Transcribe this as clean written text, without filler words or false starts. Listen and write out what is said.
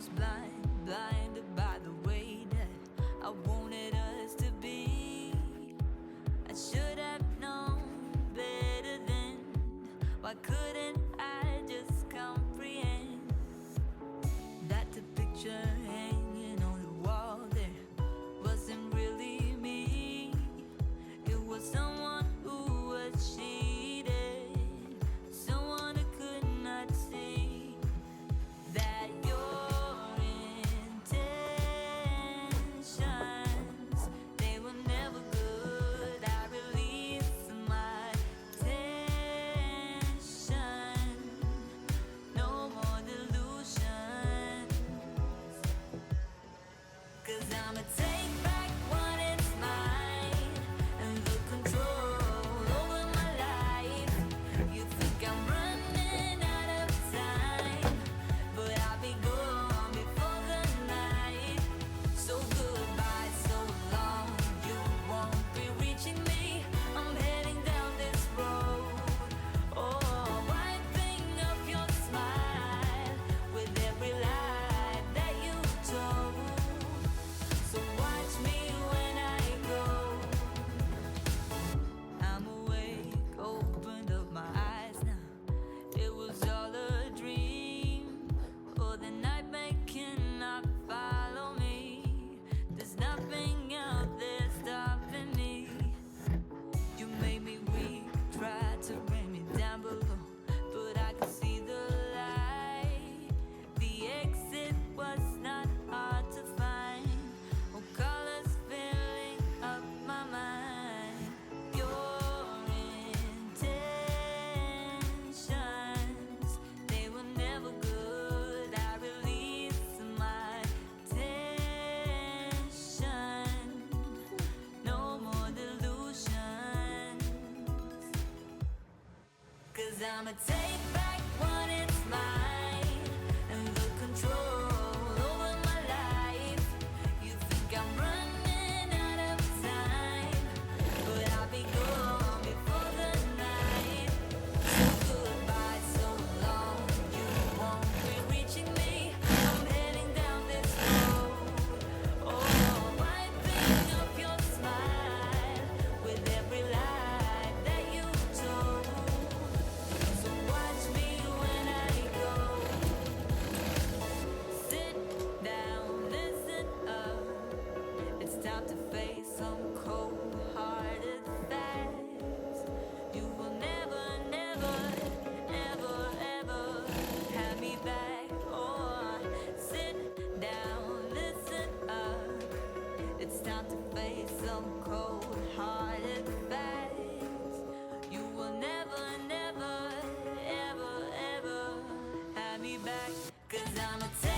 was blinded by the way that I wanted us to be. I should have known better then. Why couldn't I just comprehend that the picture hanging on the wall there wasn't really me? It was someone who was cheated, someone who could not see that your intentions, they were never good. I released my tension, no more delusions. 'Cause I'ma take back what is mine and the control over my life. You think I'm running out of time, but I'll be gone before the night. So goodbye, so long, you won't be reaching me. I'm heading down this road. Oh, wiping up your smile with every lie that you told. So watch me when I go. I'm awake, opened up my eyes now. It was all a dream. Oh, the nightmare cannot follow me. There's nothing out there stopping me. You made me weak, tried to bring me down below, but I could see the light. The exit was not hard to find. Oh, colors filling up my mind. Your intentions, they were never good. I released my tension, no more delusions. 'Cause I'ma take back what is mine and the control over my life. You think I'm running out of time, but I'll be gone before the night. So goodbye, so long, you won't be reaching me. I'm heading down this road. Oh, wiping up your smile with every lie that you told. So watch me when I go. Sit down, listen up. It's time to face some cold-hearted facts. You will never, never, ever, ever have me back. Or sit down, listen up. It's time to face some cold-hearted facts. You will never, never, ever, ever have me back. 'Cause I'ma take